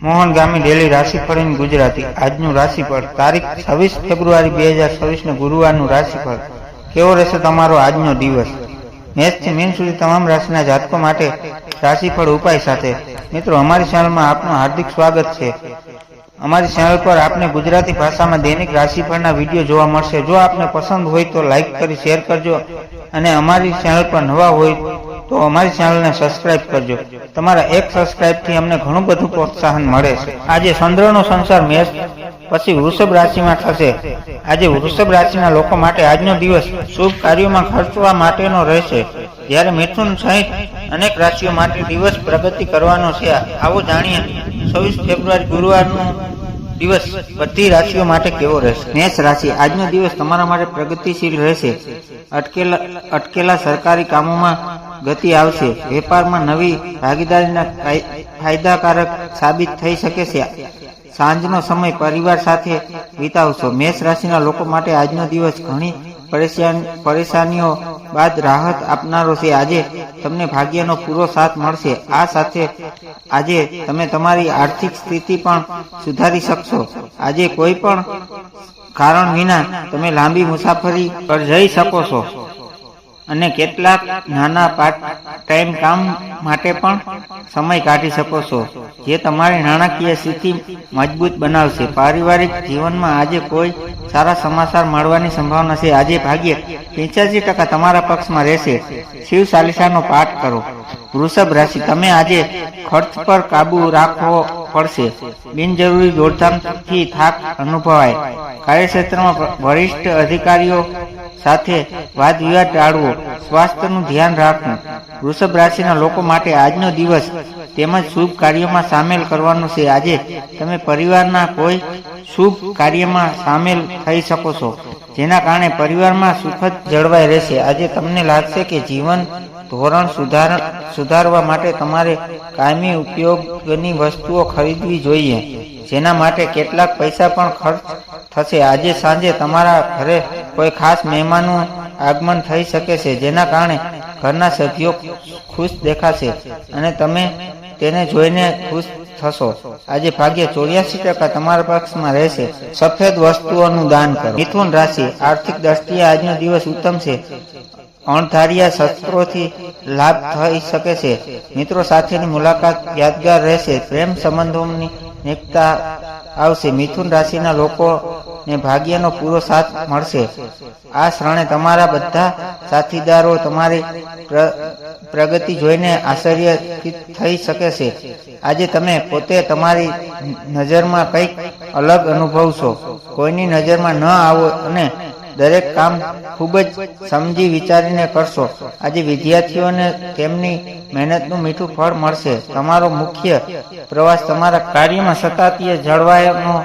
મોહન ગામી daily રાશિફળની Gujarati આજનું રાશિફળ તારીખ 26 ફેબ્રુઆરી 2026 ગુરુવારનું રાશિફળ કેવો રહેશે તમારો આજનો દિવસ। મેષથી મીન સુધી તમામ રાશિના જાતકો માટે રાશિફળ ઉપાય સાથે મિત્રો અમારી ચેનલમાં આપનું હાર્દિક સ્વાગત છે। અમારી ચેનલ પર આપને ગુજરાતી ભાષામાં દૈનિક રાશિફળના વિડીયો જોવા મળશે। જો આપને પસંદ હોય તો લાઈક કરી શેર કરજો અને અમારી ચેનલ પર નવા હોય તો અમારી ચેનલને સબસ્ક્રાઇબ કરજો। તમારા એક સબસ્ક્રાઇબથી અમને ઘણું બધું પ્રોત્સાહન મળે છે। આજે ચંદ્રનો સંચાર મેષ પછી વૃષભ રાશિમાં થશે। આજે વૃષભ રાશિના લોકો માટે આજનો દિવસ શુભ કાર્યોમાં ખર્ચવા માટેનો રહેશે, જ્યારે મિથુન સહિત અનેક રાશિઓ માટે દિવસ પ્રગતિ કરવાનો છે। આવો જાણીએ 26 ફેબ્રુઆરી ગુરુવારનો દિવસ બધી રાશિઓ માટે કેવો રહેશે। મેષ રાશિ આજનો દિવસ તમારા માટે પ્રગતિશીલ રહેશે। અટકેલા સરકારી કામોમાં ગતિ આવશે। વેપારમાં નવી ભાગીદારીના ફાયદાકારક સાબિત થઈ શકે છે। સાંજનો સમય પરિવાર સાથે વિતાવશો। મેષ રાશિના લોકો માટે આજનો દિવસ ઘણી પરેશાનીઓ બાદ રાહત આપનારો છે। આજે તમને ભાગ્યનો પૂરો સાથ મળશે। આ સાથે આજે તમે તમારી આર્થિક સ્થિતિ પણ સુધારી શકશો। આજે કોઈ પણ કારણ વિના તમે લાંબી મુસાફરી પર જઈ શકો છો અને કેટલાક નાના પાર્ટ ટાઈમ કામ માટે પણ સમય કાઢી શકો છો, જે તમારી નાણાકીય સ્થિતિ મજબૂત બનાવશે। પારિવારિક જીવનમાં આજે કોઈ સારા સમાચાર મળવાની સંભાવના છે। આજે ભાગ્ય 85% તમારા પક્ષમાં રહેશે। શિવ ચાલીસાનો પાઠ કરો। વૃષભ રાશિ તમે આજે ખર્ચ પર કાબુ રાખવો પડશે। બિનજરૂરી દોડધામથી થાક અનુભવાય। કાર્યક્ષેત્રમાં વરિષ્ઠ અધિકારીઓ સાથે વાદ વિવાદ ટાળવો। સ્વાસ્થ્યનું ધ્યાન રાખવું। વૃષભ રાશિના લોકો માટે આજનો દિવસ તેમજ શુભ કાર્યોમાં સામેલ કરવાનો છે। આજે તમે પરિવારના કોઈ શુભ કાર્યમાં સામેલ થઈ શકો છો, જેના કારણે પરિવારમાં સુખદ જળવાઈ રહેશે। આજે તમને લાગશે કે જીવન ધોરણ સુધારવા માટે તમારે કાયમી ઉપયોગની વસ્તુઓ ખરીદવી જોઈએ, જેના માટે કેટલાક પૈસા પણ ખર્ચ થશે। આજે સાંજે તમારા ઘરે કોઈ ખાસ મહેમાનનું આગમન થઈ શકે છે, જેના કારણે ઘરના સભ્યો ખુશ દેખાશે અને તમે તેને જોઈને ખુશ થશો। આજે ભાગ્ય 84% તમારા પક્ષમાં રહેશે। સફેદ વસ્તુઓનું દાન કરો। મિથુન રાશિ આર્થિક દ્રષ્ટિએ આજનો દિવસ ઉત્તમ છે। અણધાર્યા સત્રોથી લાભ થઈ શકે છે। મિત્રો સાથેની મુલાકાત યાદગાર રહેશે। પ્રેમ સંબંધોની નિકટતા આવશે। મિથુન રાશિના લોકોને ભાગ્યનો પૂરો સાથ મળશે। આ ક્ષણે તમારા બધા સાથીદારો તમારી પ્રગતિ જોઈને આશ્ચર્યચકિત થઈ શકે છે। આજે તમે પોતે તમારી નજરમાં કંઈક અલગ અનુભવશો। કોઈની નજરમાં ન આવો અને દરેક કામ ખૂબ જ સમજી વિચારીને કરશો। આજે વિદ્યાર્થીઓને તેમની મહેનતનું મીઠું ફળ મળશે। તમારો મુખ્ય પ્રવાસ તમારા કાર્યમાં સતત જળવાયેલો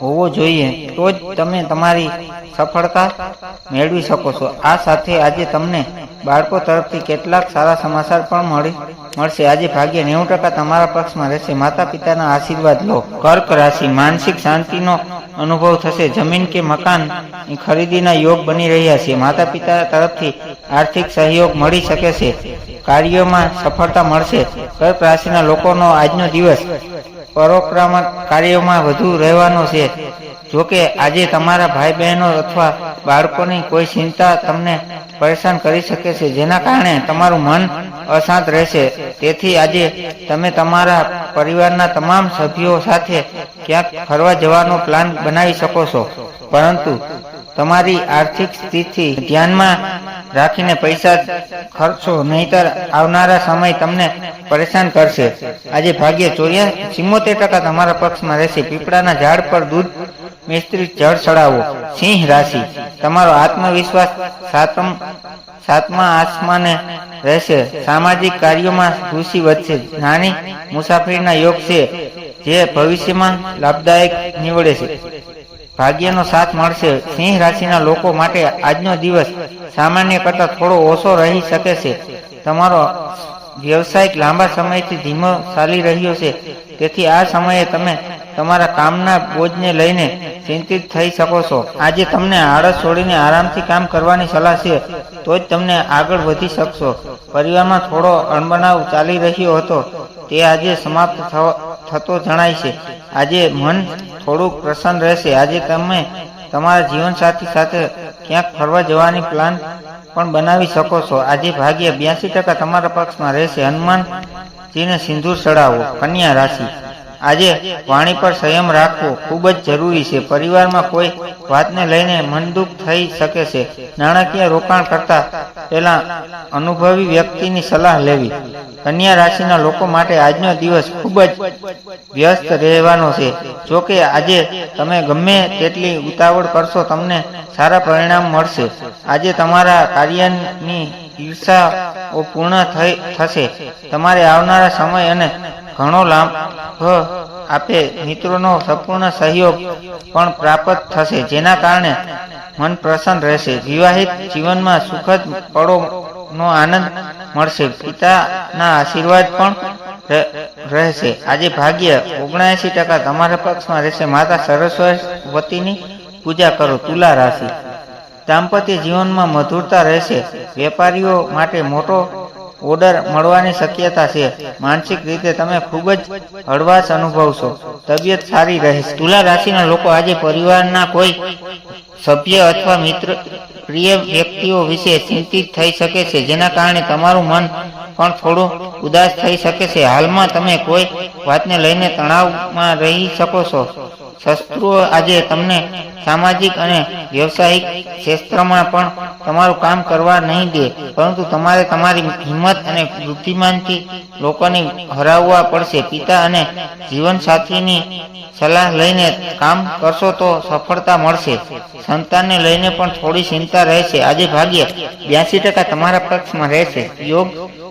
હોવો જોઈએ, તો જ તમે તમારી સફળતા મેળવી શકો છો। આ સાથે આજે તમને બાળકો તરફથી કેટલાક સારા સમાચાર પણ મળશે। આજે ભાગ્ય 90% તમારા પક્ષમાં રહેશે। માતા પિતાના આશીર્વાદ લો। કર્ક રાશિ માનસિક શાંતિનો અનુભવ થશે। જમીન કે મકાન ખરીદીના યોગ બની રહ્યા છે। માતા પિતા તરફથી આર્થિક સહયોગ મળી શકે છે। કાર્યોમાં સફળતા મળશે। કર્ક રાશિના લોકોનો આજનો દિવસ પરોક્રમક કાર્યોમાં વધુ રહેવાનો છે। જોકે આજે તમારા ભાઈ બહેનો અથવા બાળકોની કોઈ ચિંતા તમને પરેશાન કરી શકે છે, જેના કારણે તમારું મન અશાંત રહેશે। તેથી આજે તમે તમારા પરિવારના તમામ સભ્યો સાથે ક્યાંક ફરવા જવાનો પ્લાન બનાવી શકો છો, પરંતુ તમારી આર્થિક સ્થિતિ ધ્યાનમાં રાખીને પૈસા ખર્ચો, નહીંતર આવનારા સમય તમને પરેશાન કરશે। આજે ભાગ્ય 74% તમારા પક્ષમાં રહેશે। પીપળાના ઝાડ પર દૂધ મિશ્રિત જળ ચડાવો। સિંહ રાશિ તમારો આત્મવિશ્વાસ સાતમા આસમાને રહેશે। સામાજિક કાર્યોમાં રુચિ વધશે। નાની મુસાફરીના યોગ છે, જે ભવિષ્યમાં લાભદાયક નીવડે છે। ભાગ્યનો સાથ મળશે। સિંહ રાશિના લોકો માટે આજનો દિવસ સામાન્ય કરતાં થોડો ઓછો રહી શકે છે। તમારો વ્યવસાય લાંબા સમયથી ધીમો ચાલી રહ્યો છે, તેથી આ સમયે તમે તમારા કામના બોજને લઈને ચિંતિત થઈ શકો છો। આજે તમને આળસ છોડીને આરામથી કામ કરવાની સલાહ છે, તો જ તમને આગળ વધી શકશો। પરિવારમાં થોડો અણબનાવ ચાલી રહ્યો હતો, તે આજે સમાપ્ત થતો જણાય છે. આજે મન થોડુંક પ્રસન્ન રહેશે. આજે તમે તમારા જીવનસાથી સાથે ક્યાંક ફરવા જવાની પ્લાન પણ બનાવી શકો છો. આજે ભાગ્ય 82% તમારા પક્ષમાં રહેશે. હનુમાનજીને સિંદૂર ચડાવો. કન્યા રાશિ, આજે વાણી પર સંયમ રાખવો ખૂબ જ જરૂરી છે. પરિવારમાં કોઈ વાતને લઈને મનદુખ થઈ શકે છે. નાણાકીય રોકાણ કરતા પહેલા અનુભવી વ્યક્તિની સલાહ લેવી. કન્યા રાશિના લોકો માટે આજનો દિવસ ખૂબ જ વ્યસ્ત રહેવાનો છે. જો કે આજે તમે ગમે તેટલી ઉતાવળ કરશો તમને સારા પરિણામ મળશે. આજે તમારા કાર્યની ઈચ્છાઓ પૂર્ણ થશે. તમારે આવનારા સમય અને ઘણો લાભ આપે મિત્રોનો સંપૂર્ણ સહયોગ પણ પ્રાપ્ત થશે, જેના કારણે મન પ્રસન્ન રહેશે. વિવાહિત જીવનમાં સુખદ પળોનો આનંદ મળશે. પિતાના આશીર્વાદ પણ રહેશે. આજે ભાગ્ય 79% તમારા પક્ષમાં રહેશે. માતા સરસ્વતીની પૂજા કરો. તુલા રાશિ, દાંપત્ય જીવનમાં મધુરતા રહેશે. વેપારીઓ માટે મોટો ઓર્ડર મળવાની શક્યતા છે. માનસિક રીતે તમે ખૂબ જ હળવાશ અનુભવશો. તબિયત સારી રહેશે. તુલા રાશિના લોકો આજે પરિવારના કોઈ સભ્ય અથવા મિત્ર પ્રિય વ્યક્તિઓ વિશે ચિંતિત થઈ શકે છે, જેના કારણે તમારું મન પણ થોડું ઉદાસ થઈ શકે છે. હાલમાં તમે કોઈ વાતને લઈને તણાવમાં રહી શકો છો. શત્રુઓ આજે તમને સામાજિક અને વ્યવસાયિક ક્ષેત્રમાં પણ તમારું કામ કરવા નહીં દે, પરંતુ તમારે તમારી હિંમત અને બુદ્ધિમાનથી લોકોને હરાવવા પડશે. પિતા અને જીવનસાથીની સલાહ લઈને કામ કરશો તો સફળતા મળશે. સંતાનને લઈને પણ થોડી ચિંતા રહેશે. આજે ભાગ્ય 82% તમારા પક્ષમાં રહેશે. યોગ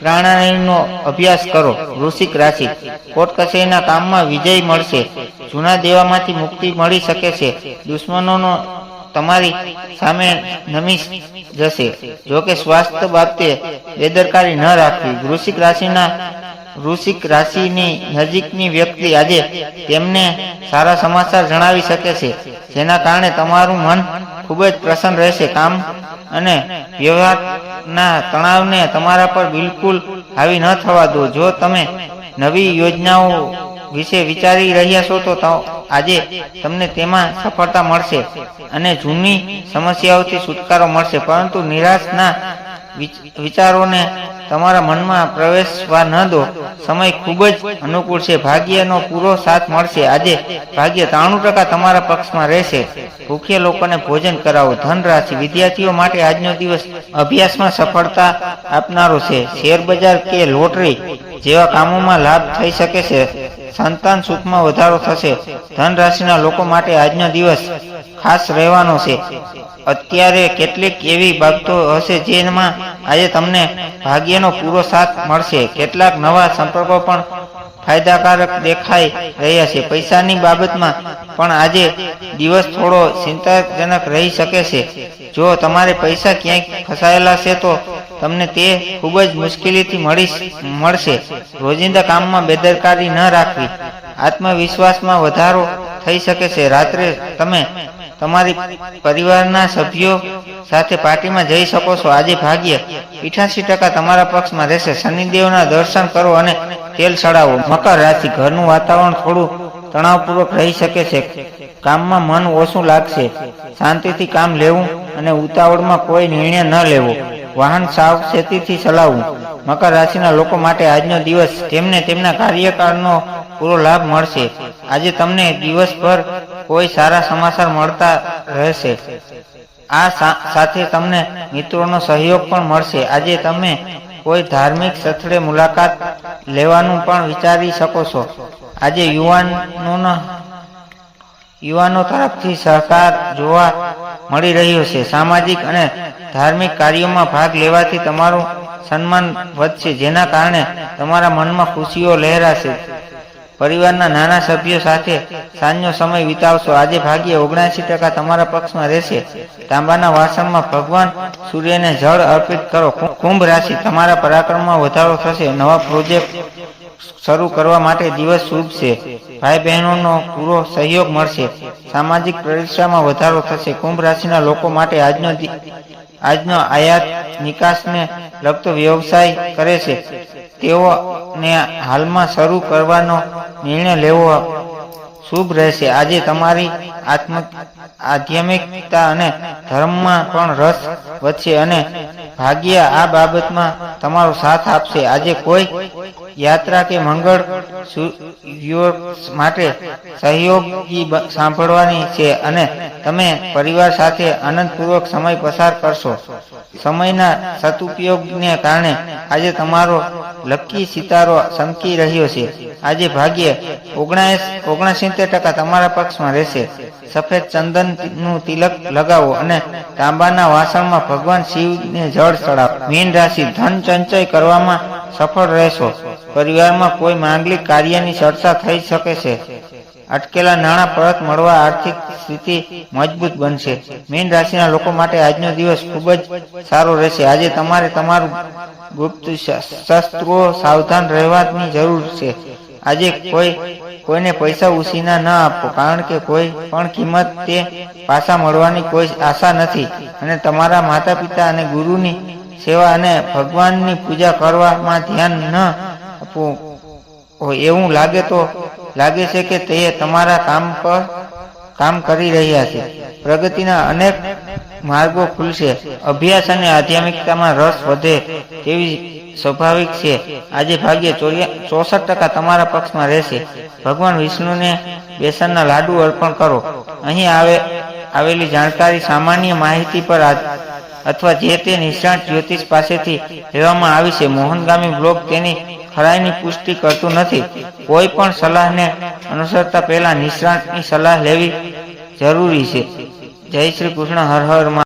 પ્રાણાયામનો અભ્યાસ કરો. વૃશ્ચિક રાશિ, કોર્ટ કચેરીના કામમાં વિજય મળશે. જૂના દેવામાંથી મુક્તિ મળી શકે છે. દુશ્મનોનો તમારી સામે નમી જશે. જોકે સ્વાસ્થ્ય બાબતે બેદરકારી ન રાખવી. વૃશ્ચિક રાશિની નજીકની વ્યક્તિ આજે તેમને સારા સમાચાર જણાવી શકે છે, જેના કારણે તમારું મન ખૂબ જ પ્રસન્ન રહેશે. કામ અને વ્યવહારના તણાવને તમારા પર બિલકુલ હાવી ન થવા દો. જો તમે નવી યોજનાઓ વિશે વિચારી રહ્યા છો તો આજે તમને તેમાં સફળતા મળશે અને જૂની સમસ્યાઓથી છુટકારો મળશે. પરંતુ નિરાશના વિચારોને તમારા મનમાં પ્રવેશવા ન દો. સમય ખૂબ જ અનુકૂળ છે. ભાગ્યનો પૂરો સાથ મળશે. આજે ભાગ્ય 93% તમારા પક્ષમાં રહેશે. ભૂખ્યા લોકોને ભોજન કરાવો. ધન રાશિ, વિદ્યાર્થીઓ માટે આજનો દિવસ અભ્યાસમાં સફળતા આપનારો છે. શેર બજાર કે લોટરી જેવા કામોમાં લાભ થઈ શકે છે. સંતાન સુખમાં વધારો થશે. ધન રાશિના લોકો માટે આજનો દિવસ ખાસ રહેવાનો છે. અત્યારે કેટલીક એવી બાબતો હશે જેમાં આજે તમને ભાગ્યનો પૂરો સાથ મળશે. કેટલાક નવા સંપર્કો પણ ફાયદાકારક દેખાઈ રહ્યા છે. પૈસાની બાબતમાં પણ આજે દિવસ થોડો ચિંતાજનક રહી શકે છે. જો તમારે પૈસા ક્યાંય ફસાયેલા છે તો તમને તે ખૂબ જ મુશ્કેલીથી મળશે. રોજિંદા કામમાં બેદરકારી ન રાખવી. આત્મવિશ્વાસમાં વધારો થઈ શકે છે. રાત્રે તમે તમારી પરિવારના સભ્યો સાથે પાર્ટીમાં જઈ શકો છો. આજે ભાગ્ય 88% તમારા પક્ષમાં રહેશે. શનિદેવના દર્શન કરો અને તેલ ચડાવો. મકર રાશિ, ઘરનું વાતાવરણ થોડું તણાવપૂર્વક રહી શકે છે. કામમાં મન ઓછું લાગશે. શાંતિથી કામ લેવું અને ઉતાવળમાં કોઈ નિર્ણય ન લેવો. વાહન સાવચેતીથી ચલાવવું. મકર રાશિના લોકો માટે આજનો દિવસ તેમને તેમના કાર્યકાળનો પૂરો લાભ મળશે. આજે તમને દિવસભર કોઈ સારા સમાચાર મળતા રહેશે. આ સાથે તમને મિત્રોનો સહયોગ પણ મળશે. આજે તમે કોઈ ધાર્મિક સ્થળે મુલાકાત લેવાનું પણ વિચારી શકો છો. આજે યુવાનો તરફથી સહકાર જોવા મળી રહ્યો છે. સામાજિક અને ધાર્મિક કાર્યોમાં ભાગ લેવાથી તમારું સન્માન વધશે, જેના કારણે તમારા મનમાં ખુશીઓ લહેરાશે. પરિવારના નાના સભ્યો સાથે સાંજનો સમય વિતાવશો. આજે ભાગ્ય 79% તમારા પક્ષમાં રહેશે. તાંબાના વાસણમાં ભગવાન સૂર્યને જળ અર્પિત કરો. કુંભ રાશિ, તમારા પરાક્રમમાં વધારો થશે. નવા પ્રોજેક્ટ શરૂ કરવા માટે દિવસ શુભ છે. ભાઈ બહેનોનો પૂરો સહયોગ મળશે. સામાજિક પ્રતિષ્ઠામાં વધારો થશે. કુંભ રાશિના લોકો માટે આજનો આયાત નિકાસને લગતો વ્યવસાય કરે છે તેઓને હાલમાં શરૂ કરવાનો નિર્ણય લેવો શુભ રહેશે. આજે તમારી આધ્યાત્મિકતા અને ધર્મમાં પણ રસ વધશે અને ભાગ્ય આ બાબતમાં તમારો સાથ આપશે. આજે કોઈ યાત્રા કે મંગળ માટે સહયોગી સાંભળવાની છે અને તમે પરિવાર સાથે આનંદપૂર્વક સમય પસાર કરશો. સમયના સદુપયોગને કારણે આજે તમારો લકી સિતારો ચમકી રહ્યો છે. આજે ભાગ્ય 79% તમારા પક્ષમાં રહેશે. સફેદ ચંદનનું તિલક લગાવો અને તાંબાના વાસણમાં ભગવાન શિવને જળ ચડાવો. મીન રાશિ, ધન સંચય કરવામાં સફળ રહેશો. પરિવારમાં કોઈ માંગલિક કાર્યની ચર્ચા થઈ શકે છે. અટકેલા નાણાં પરત મળવા આર્થિક સ્થિતિ મજબૂત બનશે. મીન રાશિના લોકો માટે આજનો દિવસ ખૂબ જ સારો રહેશે. આજે તમારે તમારું ગુપ્ત શસ્ત્રો સાવધાન રહેવાની જરૂર છે. આજે કોઈને પૈસા ઉછીના ન આપો, કારણ કે કોઈ પણ કિંમત તે પાછા મળવાની કોઈ આશા નથી. અને તમારા માતા પિતા અને ગુરુની સેવા અને ભગવાનની પૂજા કરવામાં ધ્યાન ન આપવું હોય એવું લાગે છે કે તે તમારા કામ પર કામ કરી રહ્યા છે. પ્રગતિના અનેક માર્ગો ખુલશે. અભ્યાસ અને આધ્યાત્મિકતામાં રસ વધે તેવી સ્વાભાવિક છે. આજે ભાગ્ય 64% તમારા પક્ષમાં રહેશે. ભગવાન વિષ્ણુને બેસનના લાડુ અર્પણ કરો. અહીં આવેલી જાણકારી સામાન્ય માહિતી પર અથવા જે તે નિષ્ણાત જ્યોતિષ પાસેથી લેવામાં આવી છે. મોહનગામી બ્લોગ તેની ખરાઈની પુષ્ટિ કરતું નથી. કોઈ પણ સલાહને અનુસરતા પહેલા નિષ્ણાતની સલાહ લેવી જરૂરી છે. જય શ્રી કૃષ્ણ. હર હર મહાદેવ.